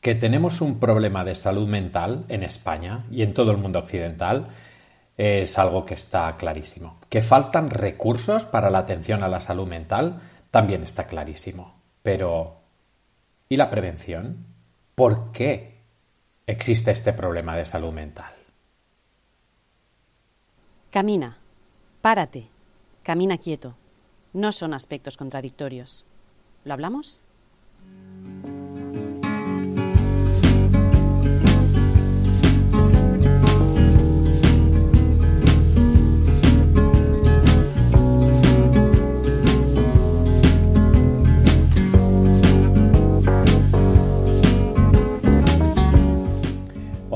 Que tenemos un problema de salud mental en España y en todo el mundo occidental es algo que está clarísimo. Que faltan recursos para la atención a la salud mental también está clarísimo. Pero, ¿y la prevención? ¿Por qué existe este problema de salud mental? Camina, párate, camina quieto. No son aspectos contradictorios. ¿Lo hablamos?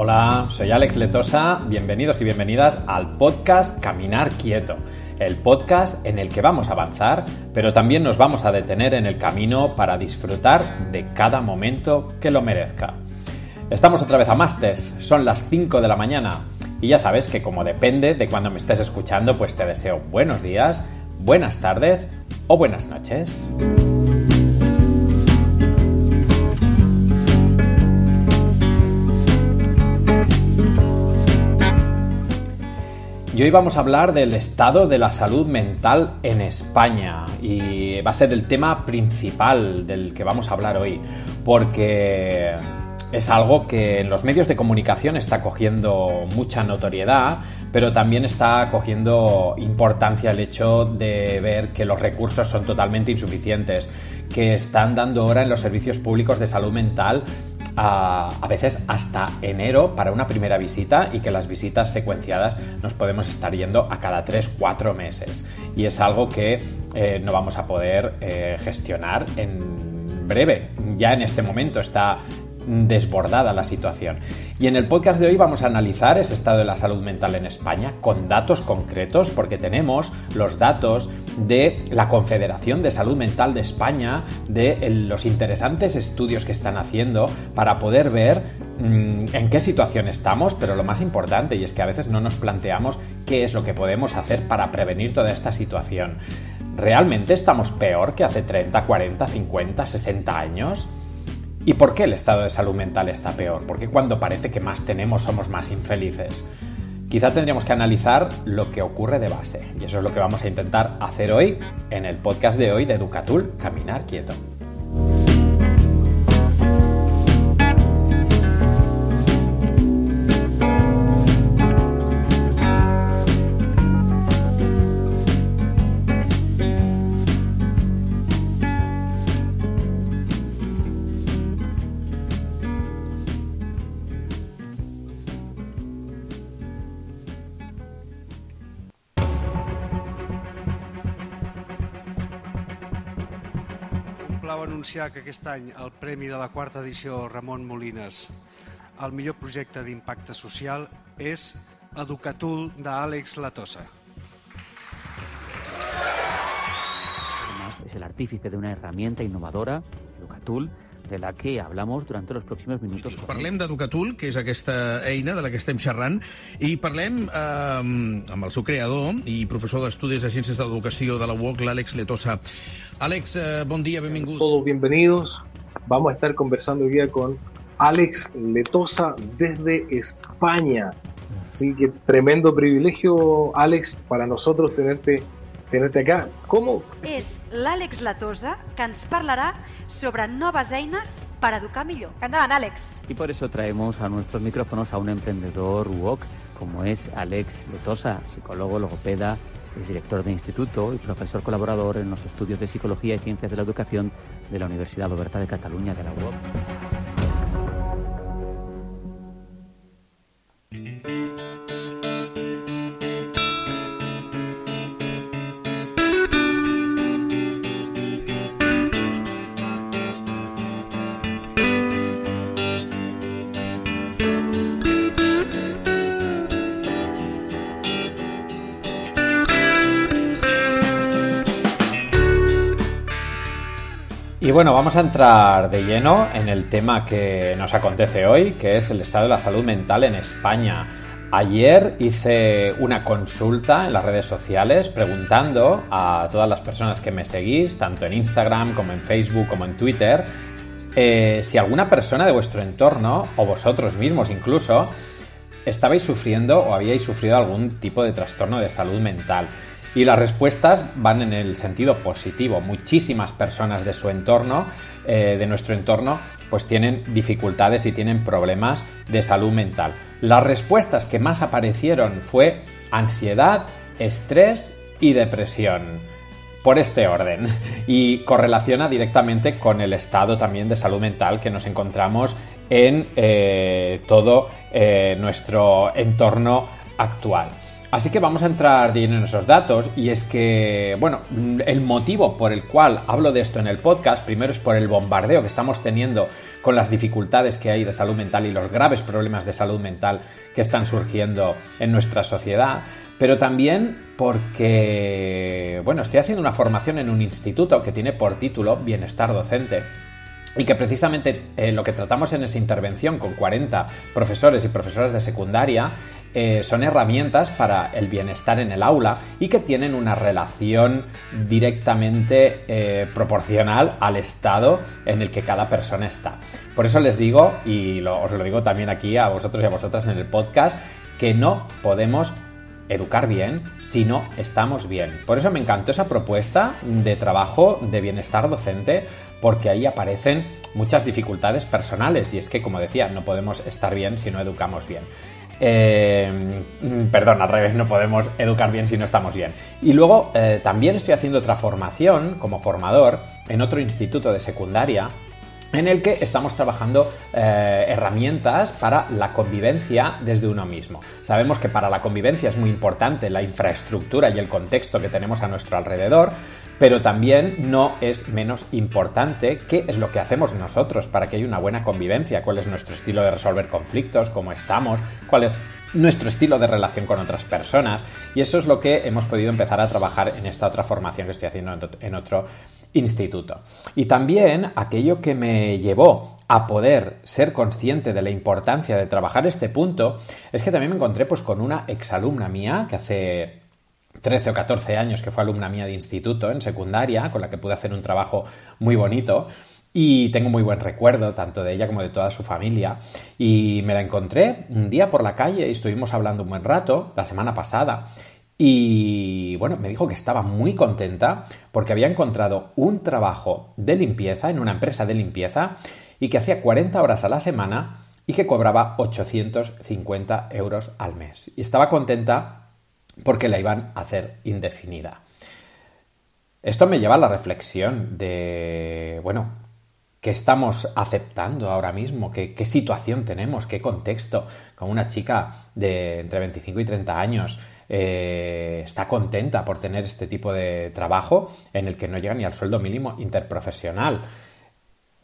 Hola, soy Alex Letosa, bienvenidos y bienvenidas al podcast Caminar Quieto, el podcast en el que vamos a avanzar, pero también nos vamos a detener en el camino para disfrutar de cada momento que lo merezca. Estamos otra vez a martes, son las 5 de la mañana y ya sabes que como depende de cuando me estés escuchando, pues te deseo buenos días, buenas tardes o buenas noches. Y hoy vamos a hablar del estado de la salud mental en España y va a ser el tema principal del que vamos a hablar hoy, porque es algo que en los medios de comunicación está cogiendo mucha notoriedad, pero también está cogiendo importancia el hecho de ver que los recursos son totalmente insuficientes, que están dando hora en los servicios públicos de salud mental a veces hasta enero para una primera visita y que las visitas secuenciadas nos podemos estar yendo a cada 3-4 meses y es algo que no vamos a poder gestionar en breve. Ya en este momento está desbordada la situación. Y en el podcast de hoy vamos a analizar ese estado de la salud mental en España con datos concretos, porque tenemos los datos de la Confederación de Salud Mental de España, de los interesantes estudios que están haciendo para poder ver en qué situación estamos, pero lo más importante, y es que a veces no nos planteamos qué es lo que podemos hacer para prevenir toda esta situación. ¿Realmente estamos peor que hace 30, 40, 50, 60 años? ¿Y por qué el estado de salud mental está peor? ¿Por qué cuando parece que más tenemos somos más infelices? Quizá tendríamos que analizar lo que ocurre de base. Y eso es lo que vamos a intentar hacer hoy en el podcast de hoy de Educatul, Caminar Quieto. Va anunciar que aquest any el premi de la quarta edició Ramon Molines al millor projecte d'impacte social és Educatul d'Àlex Letosa. Además, es el artífice de una herramienta innovadora, Educatul, de la que hablamos durante los próximos minutos. Parlem d'Educatul, que és aquesta eina de la que estem xerrant, i parlem amb el seu creador i professor d'Estudis de Ciències de l'Educació de la UOC, l'Àlex Letosa. Àlex, bon dia, benvingut. Todos bienvenidos. Vamos a estar conversando hoy día con Àlex Letosa desde España. Así que tremendo privilegio, Àlex, para nosotros tenerte acá. ¿Cómo? És l'Àlex Letosa que ens parlarà sobre noves eines per educar millor. Endavant, Àlex. Y por eso traemos a nuestros micrófonos a un emprendedor UOC, como es Àlex Letosa, psicólogo, logopeda, es director de instituto y profesor colaborador en los estudios de Psicología y Ciencias de la Educación de la Universidad Oberta de Cataluña, de la UOC. Y bueno, vamos a entrar de lleno en el tema que nos acontece hoy, que es el estado de la salud mental en España. Ayer hice una consulta en las redes sociales preguntando a todas las personas que me seguís, tanto en Instagram como en Facebook como en Twitter, si alguna persona de vuestro entorno, o vosotros mismos incluso, estabais sufriendo o habíais sufrido algún tipo de trastorno de salud mental. Y las respuestas van en el sentido positivo. Muchísimas personas de su entorno, de nuestro entorno, pues tienen dificultades y tienen problemas de salud mental. Las respuestas que más aparecieron fue ansiedad, estrés y depresión. Por este orden. Y correlaciona directamente con el estado también de salud mental que nos encontramos en todo nuestro entorno actual. Así que vamos a entrar de lleno en esos datos, y es que, bueno, el motivo por el cual hablo de esto en el podcast, primero es por el bombardeo que estamos teniendo con las dificultades que hay de salud mental y los graves problemas de salud mental que están surgiendo en nuestra sociedad, pero también porque, bueno, estoy haciendo una formación en un instituto que tiene por título Bienestar Docente. Y que precisamente lo que tratamos en esa intervención con 40 profesores y profesoras de secundaria son herramientas para el bienestar en el aula y que tienen una relación directamente proporcional al estado en el que cada persona está. Por eso les digo, y os lo digo también aquí a vosotros y a vosotras en el podcast, que no podemos educar bien si no estamos bien. Por eso me encantó esa propuesta de trabajo de bienestar docente, porque ahí aparecen muchas dificultades personales, y es que, como decía, no podemos estar bien si no educamos bien. Perdón, al revés, no podemos educar bien si no estamos bien. Y luego también estoy haciendo otra formación como formador en otro instituto de secundaria, en el que estamos trabajando herramientas para la convivencia desde uno mismo. Sabemos que para la convivencia es muy importante la infraestructura y el contexto que tenemos a nuestro alrededor, pero también no es menos importante qué es lo que hacemos nosotros para que haya una buena convivencia, cuál es nuestro estilo de resolver conflictos, cómo estamos, cuál es nuestro estilo de relación con otras personas, y eso es lo que hemos podido empezar a trabajar en esta otra formación que estoy haciendo en otro instituto. Y también aquello que me llevó a poder ser consciente de la importancia de trabajar este punto es que también me encontré pues con una exalumna mía que hace 13 o 14 años que fue alumna mía de instituto en secundaria, con la que pude hacer un trabajo muy bonito. Y tengo muy buen recuerdo tanto de ella como de toda su familia. Y me la encontré un día por la calle y estuvimos hablando un buen rato, la semana pasada. Y bueno, me dijo que estaba muy contenta porque había encontrado un trabajo de limpieza en una empresa de limpieza y que hacía 40 horas a la semana y que cobraba 850 euros al mes. Y estaba contenta porque la iban a hacer indefinida. Esto me lleva a la reflexión de, bueno, ¿qué estamos aceptando ahora mismo? ¿Qué situación tenemos? ¿Qué contexto? Como una chica de entre 25 y 30 años está contenta por tener este tipo de trabajo en el que no llega ni al sueldo mínimo interprofesional.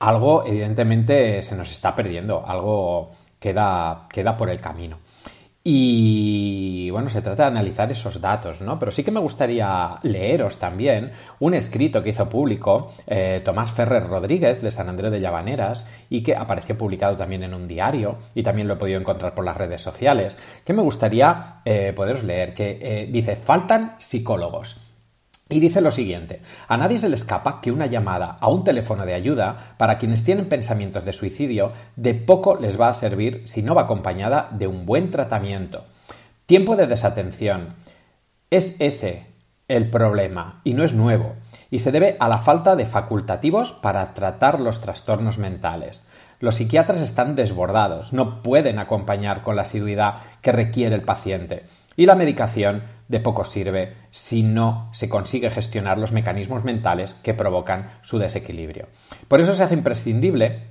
Algo, evidentemente, se nos está perdiendo. Algo queda por el camino. Y bueno, se trata de analizar esos datos, ¿no? Pero sí que me gustaría leeros también un escrito que hizo público Tomás Ferrer Rodríguez de Sant Andreu de Llavaneres y que apareció publicado también en un diario y también lo he podido encontrar por las redes sociales, que me gustaría poderos leer, que dice: faltan psicólogos. Y dice lo siguiente: a nadie se le escapa que una llamada a un teléfono de ayuda para quienes tienen pensamientos de suicidio de poco les va a servir si no va acompañada de un buen tratamiento. Tiempo de desatención. Es ese el problema y no es nuevo, y se debe a la falta de facultativos para tratar los trastornos mentales. Los psiquiatras están desbordados, no pueden acompañar con la asiduidad que requiere el paciente. Y la medicación de poco sirve si no se consigue gestionar los mecanismos mentales que provocan su desequilibrio. Por eso se hace imprescindible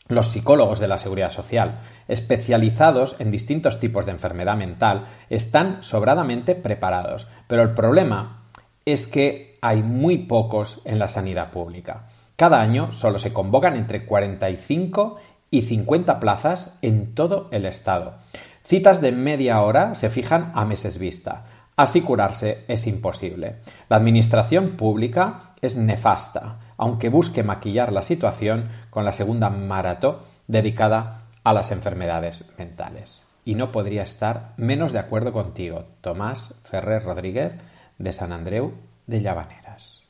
los psicólogos de la Seguridad Social, especializados en distintos tipos de enfermedad mental, están sobradamente preparados, pero el problema es que hay muy pocos en la sanidad pública. Cada año solo se convocan entre 45 y 50 plazas en todo el estado. Citas de media hora se fijan a meses vista. Así curarse es imposible. La administración pública es nefasta, aunque busque maquillar la situación con la segunda maratón dedicada a las enfermedades mentales. Y no podría estar menos de acuerdo contigo, Tomás Ferrer Rodríguez, de Sant Andreu de Llavaneres.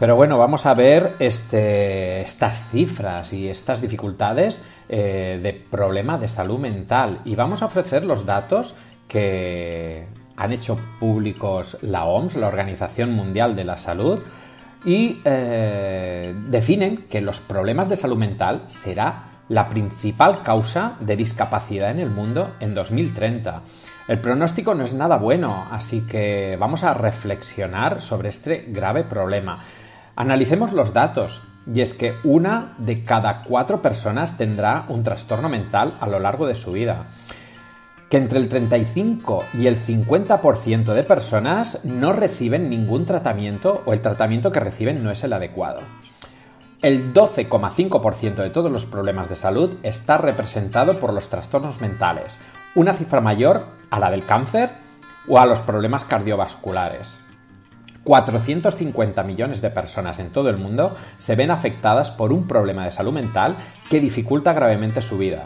Pero bueno, vamos a ver estas cifras y estas dificultades de problema de salud mental. Y vamos a ofrecer los datos que han hecho públicos la OMS, la Organización Mundial de la Salud, y definen que los problemas de salud mental será la principal causa de discapacidad en el mundo en 2030. El pronóstico no es nada bueno, así que vamos a reflexionar sobre este grave problema. Analicemos los datos, y es que 1 de cada 4 personas tendrá un trastorno mental a lo largo de su vida. Que entre el 35 y el 50% de personas no reciben ningún tratamiento o el tratamiento que reciben no es el adecuado. El 12,5% de todos los problemas de salud está representado por los trastornos mentales, una cifra mayor a la del cáncer o a los problemas cardiovasculares. 450 millones de personas en todo el mundo se ven afectadas por un problema de salud mental que dificulta gravemente su vida.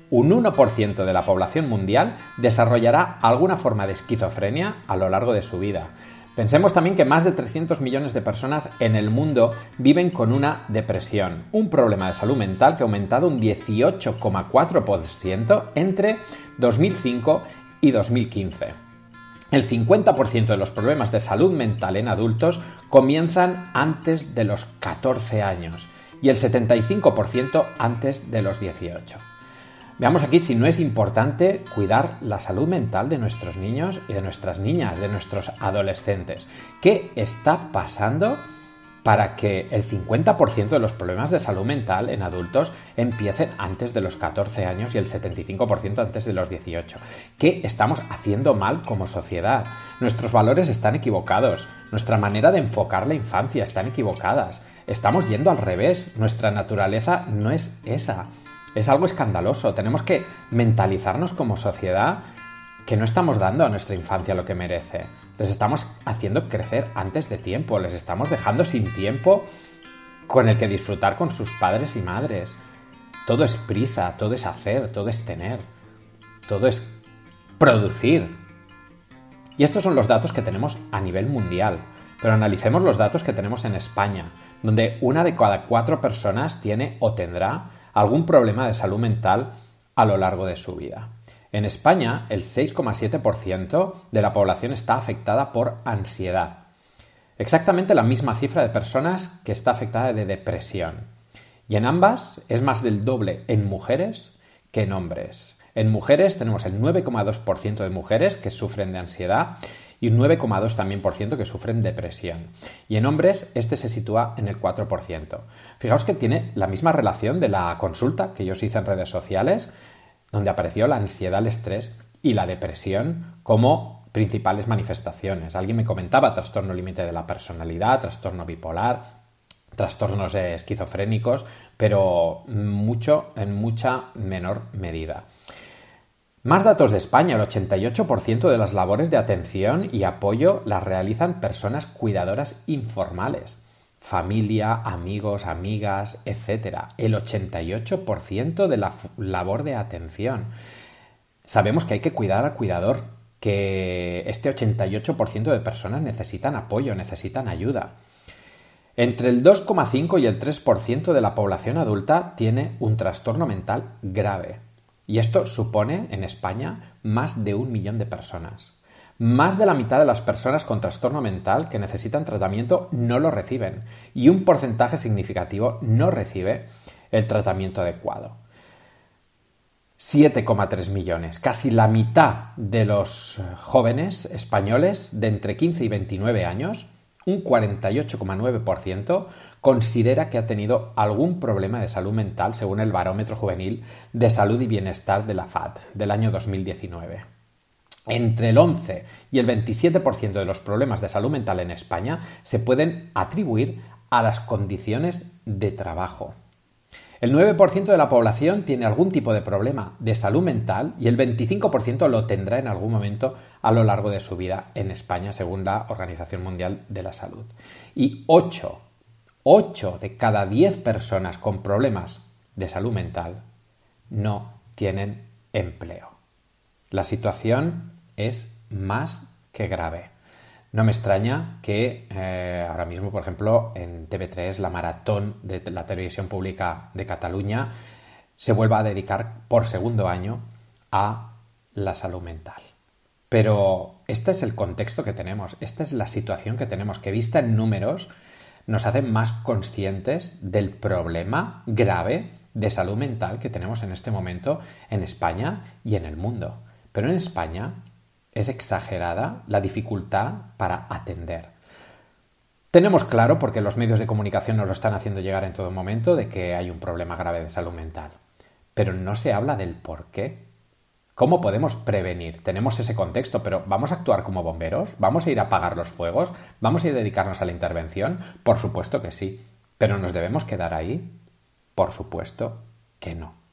Un 1% de la población mundial desarrollará alguna forma de esquizofrenia a lo largo de su vida. Pensemos también que más de 300 millones de personas en el mundo viven con una depresión, un problema de salud mental que ha aumentado un 18,4% entre 2005 y 2015. El 50% de los problemas de salud mental en adultos comienzan antes de los 14 años y el 75% antes de los 18. Veamos aquí si no es importante cuidar la salud mental de nuestros niños y de nuestras niñas, de nuestros adolescentes. ¿Qué está pasando para que el 50% de los problemas de salud mental en adultos empiecen antes de los 14 años y el 75% antes de los 18? ¿Qué estamos haciendo mal como sociedad? Nuestros valores están equivocados, nuestra manera de enfocar la infancia están equivocadas, estamos yendo al revés, nuestra naturaleza no es esa. Es algo escandaloso. Tenemos que mentalizarnos como sociedad que no estamos dando a nuestra infancia lo que merece. Les estamos haciendo crecer antes de tiempo. Les estamos dejando sin tiempo con el que disfrutar con sus padres y madres. Todo es prisa, todo es hacer, todo es tener. Todo es producir. Y estos son los datos que tenemos a nivel mundial. Pero analicemos los datos que tenemos en España, donde 1 de cada 4 personas tiene o tendrá algún problema de salud mental a lo largo de su vida. En España, el 6,7% de la población está afectada por ansiedad. Exactamente la misma cifra de personas que está afectada de depresión. Y en ambas es más del doble en mujeres que en hombres. En mujeres tenemos el 9,2% de mujeres que sufren de ansiedad y un 9,2% también que sufren depresión. Y en hombres este se sitúa en el 4%. Fijaos que tiene la misma relación de la consulta que yo os hice en redes sociales, donde apareció la ansiedad, el estrés y la depresión como principales manifestaciones. Alguien me comentaba trastorno límite de la personalidad, trastorno bipolar, trastornos esquizofrénicos, pero en mucha menor medida. Más datos de España, el 88% de las labores de atención y apoyo las realizan personas cuidadoras informales, familia, amigos, amigas, etc. El 88% de la labor de atención. Sabemos que hay que cuidar al cuidador, que este 88% de personas necesitan apoyo, necesitan ayuda. Entre el 2,5 y el 3% de la población adulta tiene un trastorno mental grave. Y esto supone, en España, más de 1 millón de personas. Más de la mitad de las personas con trastorno mental que necesitan tratamiento no lo reciben y un porcentaje significativo no recibe el tratamiento adecuado. 7,3 millones, casi la mitad de los jóvenes españoles de entre 15 y 29 años, un 48,9%, considera que ha tenido algún problema de salud mental según el Barómetro Juvenil de Salud y Bienestar de la FAD del año 2019. Entre el 11 y el 27% de los problemas de salud mental en España se pueden atribuir a las condiciones de trabajo. El 9% de la población tiene algún tipo de problema de salud mental y el 25% lo tendrá en algún momento a lo largo de su vida en España, según la Organización Mundial de la Salud. Y 8 de cada 10 personas con problemas de salud mental no tienen empleo. La situación es más que grave. No me extraña que ahora mismo, por ejemplo, en TV3, la maratón de la televisión pública de Cataluña se vuelva a dedicar por segundo año a la salud mental. Pero este es el contexto que tenemos, esta es la situación que tenemos, que vista en números nos hace más conscientes del problema grave de salud mental que tenemos en este momento en España y en el mundo. Pero en España es exagerada la dificultad para atender. Tenemos claro, porque los medios de comunicación nos lo están haciendo llegar en todo momento, de que hay un problema grave de salud mental. Pero no se habla del por qué. ¿Cómo podemos prevenir? Tenemos ese contexto, pero ¿vamos a actuar como bomberos? ¿Vamos a ir a apagar los fuegos? ¿Vamos a ir a dedicarnos a la intervención? Por supuesto que sí. ¿Pero nos debemos quedar ahí? Por supuesto que no.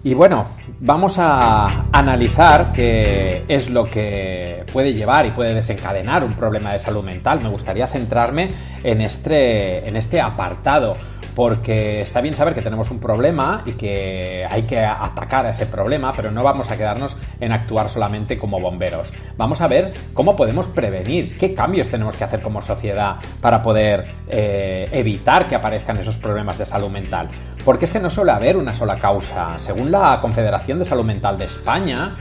Y bueno, vamos a analizar qué es lo que puede llevar y puede desencadenar un problema de salud mental. Me gustaría centrarme en este apartado, porque está bien saber que tenemos un problema y que hay que atacar a ese problema, pero no vamos a quedarnos en actuar solamente como bomberos. Vamos a ver cómo podemos prevenir, qué cambios tenemos que hacer como sociedad para poder evitar que aparezcan esos problemas de salud mental. Porque es que no suele haber una sola causa. Según la Confederación de Salud Mental de España,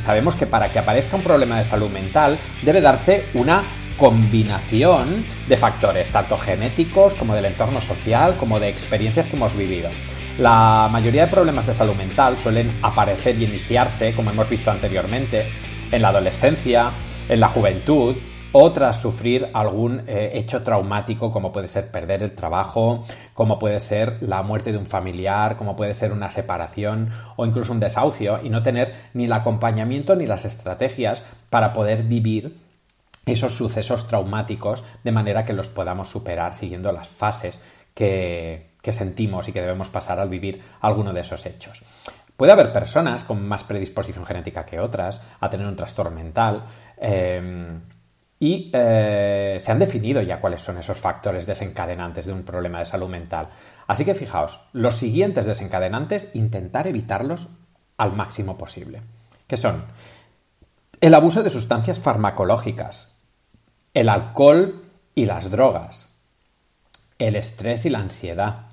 sabemos que para que aparezca un problema de salud mental debe darse una combinación de factores, tanto genéticos como del entorno social, como de experiencias que hemos vivido. La mayoría de problemas de salud mental suelen aparecer y iniciarse, como hemos visto anteriormente, en la adolescencia, en la juventud, o tras sufrir algún hecho traumático, como puede ser perder el trabajo, como puede ser la muerte de un familiar, como puede ser una separación o incluso un desahucio, y no tener ni el acompañamiento ni las estrategias para poder vivir esos sucesos traumáticos de manera que los podamos superar siguiendo las fases que sentimos y que debemos pasar al vivir alguno de esos hechos. Puede haber personas con más predisposición genética que otras a tener un trastorno mental y se han definido ya cuáles son esos factores desencadenantes de un problema de salud mental. Así que fijaos, los siguientes desencadenantes, intentar evitarlos al máximo posible, que son el abuso de sustancias farmacológicas, el alcohol y las drogas, el estrés y la ansiedad,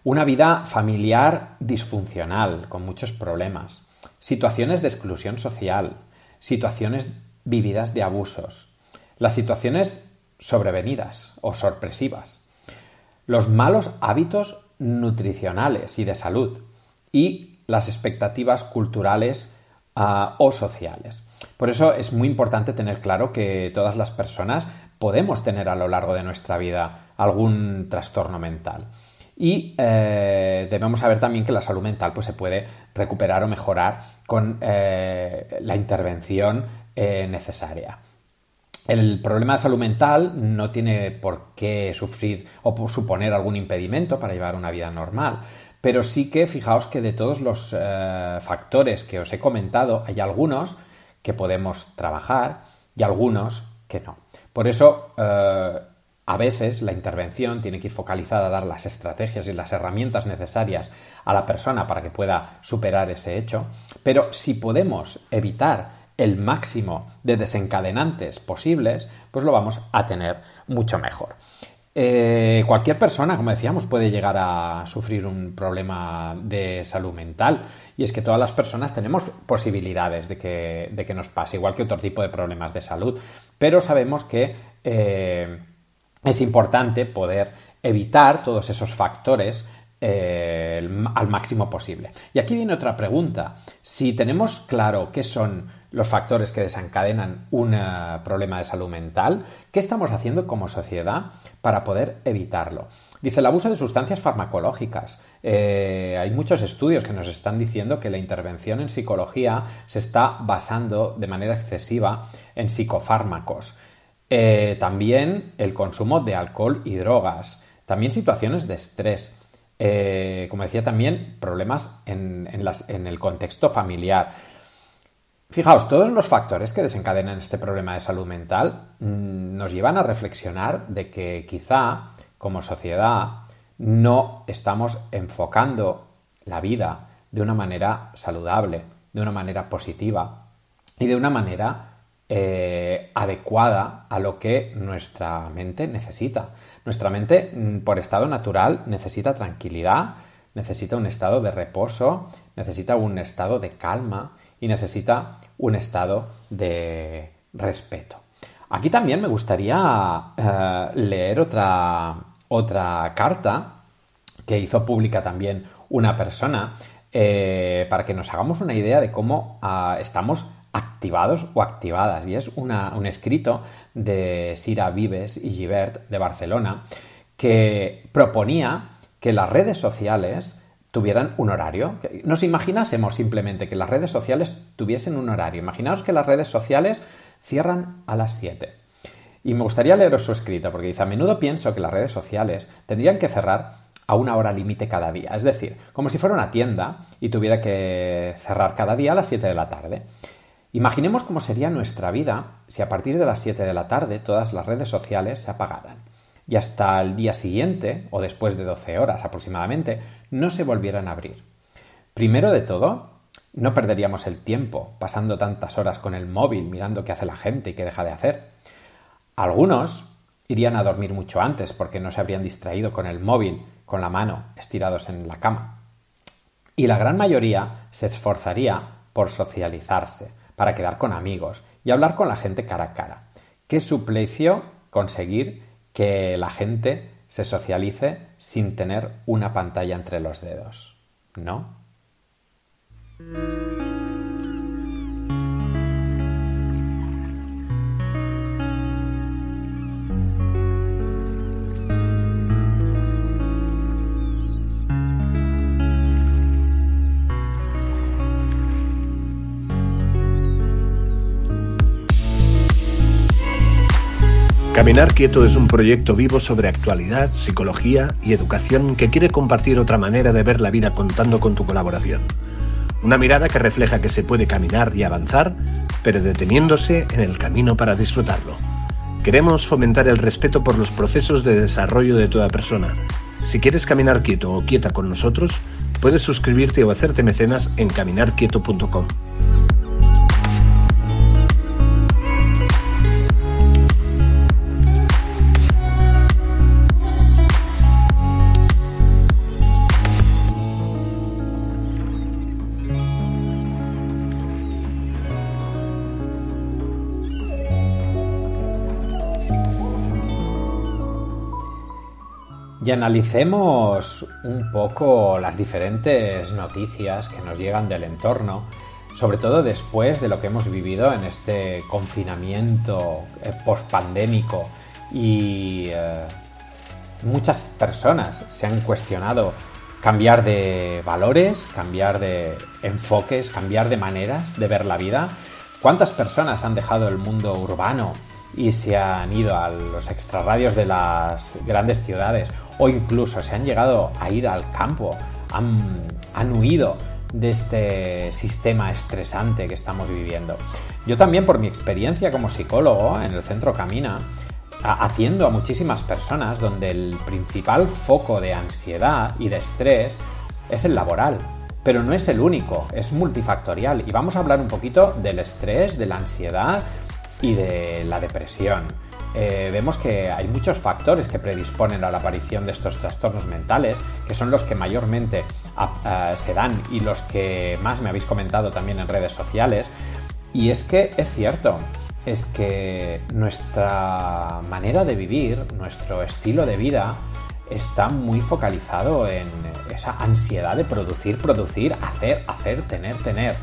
una vida familiar disfuncional con muchos problemas, situaciones de exclusión social, situaciones vividas de abusos, las situaciones sobrevenidas o sorpresivas, los malos hábitos nutricionales y de salud y las expectativas culturales o sociales. Por eso es muy importante tener claro que todas las personas podemos tener a lo largo de nuestra vida algún trastorno mental. Y debemos saber también que la salud mental pues, se puede recuperar o mejorar con la intervención necesaria. El problema de salud mental no tiene por qué sufrir o por suponer algún impedimento para llevar una vida normal, pero sí que fijaos que de todos los factores que os he comentado hay algunos que podemos trabajar y algunos que no. Por eso a veces la intervención tiene que ir focalizada a dar las estrategias y las herramientas necesarias a la persona para que pueda superar ese hecho, pero si podemos evitar el máximo de desencadenantes posibles, pues lo vamos a tener mucho mejor. Cualquier persona, como decíamos, puede llegar a sufrir un problema de salud mental, y es que todas las personas tenemos posibilidades de que nos pase, igual que otro tipo de problemas de salud, pero sabemos que es importante poder evitar todos esos factores al máximo posible. Y aquí viene otra pregunta. Si tenemos claro qué son los factores que desencadenan un problema de salud mental, ¿qué estamos haciendo como sociedad para poder evitarlo? Dice el abuso de sustancias farmacológicas. Hay muchos estudios que nos están diciendo que la intervención en psicología se está basando de manera excesiva en psicofármacos. También el consumo de alcohol y drogas. También situaciones de estrés. Como decía, también problemas en el contexto familiar. Fijaos, todos los factores que desencadenan este problema de salud mental nos llevan a reflexionar de que quizá como sociedad no estamos enfocando la vida de una manera saludable, de una manera positiva y de una manera adecuada a lo que nuestra mente necesita. Nuestra mente, por estado natural, necesita tranquilidad, necesita un estado de reposo, necesita un estado de calma y necesita un estado de respeto. Aquí también me gustaría leer otra carta que hizo pública también una persona para que nos hagamos una idea de cómo estamos activados o activadas. Y es un escrito de Sira Vives y Gibert de Barcelona que proponía que las redes sociales tuvieran un horario. Nos imaginásemos simplemente que las redes sociales tuviesen un horario. Imaginaos que las redes sociales cierran a las 7. Y me gustaría leeros su escrito porque dice: a menudo pienso que las redes sociales tendrían que cerrar a una hora límite cada día. Es decir, como si fuera una tienda y tuviera que cerrar cada día a las 7 de la tarde. Imaginemos cómo sería nuestra vida si a partir de las 7 de la tarde todas las redes sociales se apagaran y hasta el día siguiente, o después de 12 horas aproximadamente, no se volvieran a abrir. Primero de todo, no perderíamos el tiempo pasando tantas horas con el móvil mirando qué hace la gente y qué deja de hacer. Algunos irían a dormir mucho antes porque no se habrían distraído con el móvil, con la mano, estirados en la cama. Y la gran mayoría se esforzaría por socializarse, para quedar con amigos y hablar con la gente cara a cara. ¿Qué suplicio conseguir que la gente se socialice sin tener una pantalla entre los dedos? ¿No? Caminar Quieto es un proyecto vivo sobre actualidad, psicología y educación que quiere compartir otra manera de ver la vida contando con tu colaboración. Una mirada que refleja que se puede caminar y avanzar, pero deteniéndose en el camino para disfrutarlo. Queremos fomentar el respeto por los procesos de desarrollo de toda persona. Si quieres caminar quieto o quieta con nosotros, puedes suscribirte o hacerte mecenas en caminarquieto.com. Y analicemos un poco las diferentes noticias que nos llegan del entorno sobre todo después de lo que hemos vivido en este confinamiento pospandémico y muchas personas se han cuestionado cambiar de valores, cambiar de enfoques, cambiar de maneras de ver la vida. ¿Cuántas personas han dejado el mundo urbano y se han ido a los extrarradios de las grandes ciudades, o incluso se han llegado a ir al campo, han huido de este sistema estresante que estamos viviendo? Yo también, por mi experiencia como psicólogo en el Centro Camina, atiendo a muchísimas personas donde el principal foco de ansiedad y de estrés es el laboral, pero no es el único, es multifactorial, y vamos a hablar un poquito del estrés, de la ansiedad y de la depresión. Vemos que hay muchos factores que predisponen a la aparición de estos trastornos mentales, que son los que mayormente se dan y los que más me habéis comentado también en redes sociales. Y es que es cierto, es que nuestra manera de vivir, nuestro estilo de vida, está muy focalizado en esa ansiedad de producir, hacer, tener.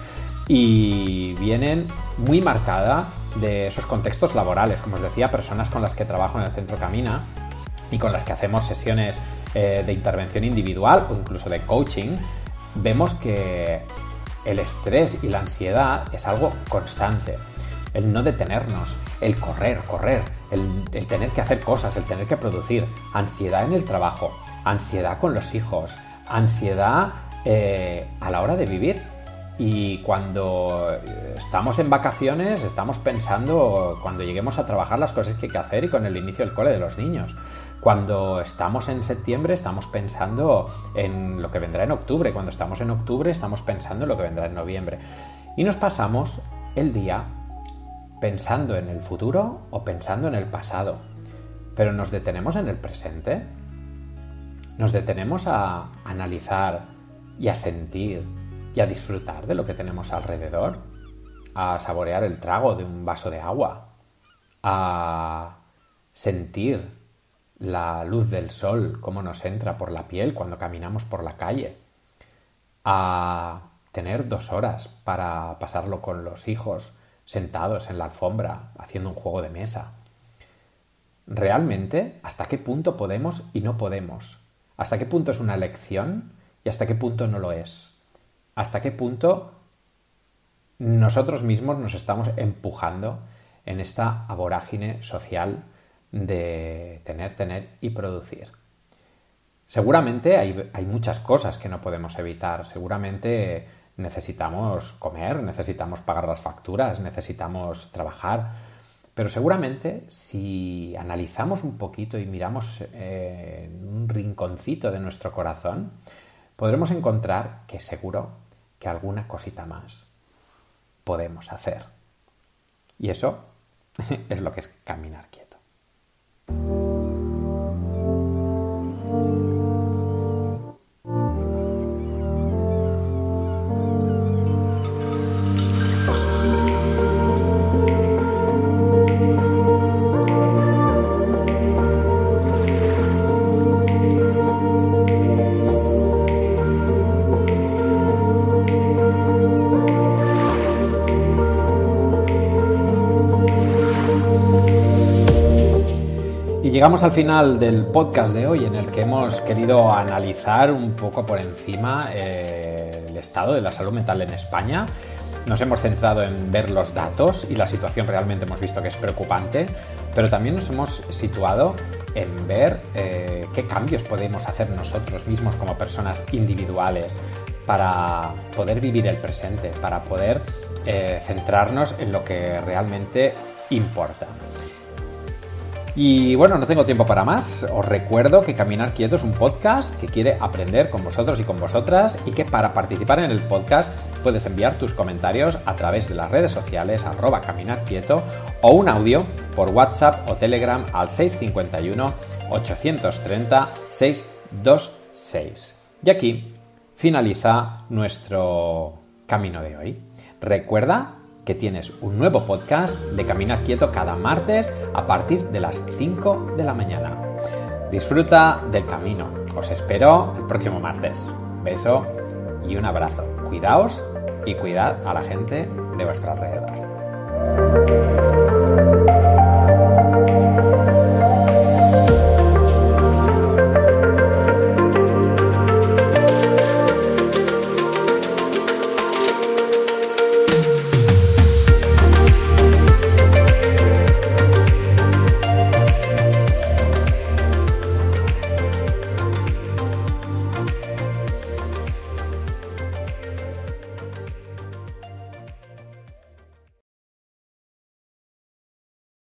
Y vienen muy marcada de esos contextos laborales. Como os decía, personas con las que trabajo en el Centro Camina y con las que hacemos sesiones de intervención individual o incluso de coaching, vemos que el estrés y la ansiedad es algo constante. El no detenernos, el correr, el tener que hacer cosas, el tener que producir, ansiedad en el trabajo, ansiedad con los hijos, ansiedad a la hora de vivir. Y cuando estamos en vacaciones estamos pensando cuando lleguemos a trabajar las cosas que hay que hacer y con el inicio del cole de los niños. Cuando estamos en septiembre estamos pensando en lo que vendrá en octubre. Cuando estamos en octubre estamos pensando en lo que vendrá en noviembre. Y nos pasamos el día pensando en el futuro o pensando en el pasado. Pero ¿nos detenemos en el presente? ¿Nos detenemos a analizar y a sentir y a disfrutar de lo que tenemos alrededor? A saborear el trago de un vaso de agua, a sentir la luz del sol, cómo nos entra por la piel cuando caminamos por la calle, a tener 2 horas para pasarlo con los hijos sentados en la alfombra haciendo un juego de mesa. ¿Realmente hasta qué punto podemos y no podemos? ¿Hasta qué punto es una elección y hasta qué punto no lo es? ¿Hasta qué punto nosotros mismos nos estamos empujando en esta vorágine social de tener y producir? Seguramente hay muchas cosas que no podemos evitar. Seguramente necesitamos comer, necesitamos pagar las facturas, necesitamos trabajar. Pero seguramente si analizamos un poquito y miramos en un rinconcito de nuestro corazón, podremos encontrar que seguro que alguna cosita más podemos hacer. Y eso es lo que es caminar quieto. Llegamos al final del podcast de hoy, en el que hemos querido analizar un poco por encima el estado de la salud mental en España. Nos hemos centrado en ver los datos y la situación realmente hemos visto que es preocupante, pero también nos hemos situado en ver qué cambios podemos hacer nosotros mismos como personas individuales para poder vivir el presente, para poder centrarnos en lo que realmente importa. Y bueno, no tengo tiempo para más. Os recuerdo que Caminar Quieto es un podcast que quiere aprender con vosotros y con vosotras, y que para participar en el podcast puedes enviar tus comentarios a través de las redes sociales @caminarquieto o un audio por WhatsApp o Telegram al 651 830 626. Y aquí finaliza nuestro camino de hoy. Recuerda que tienes un nuevo podcast de Caminar Quieto cada martes a partir de las 5 de la mañana. Disfruta del camino. Os espero el próximo martes. Beso y un abrazo. Cuidaos y cuidad a la gente de vuestro alrededor.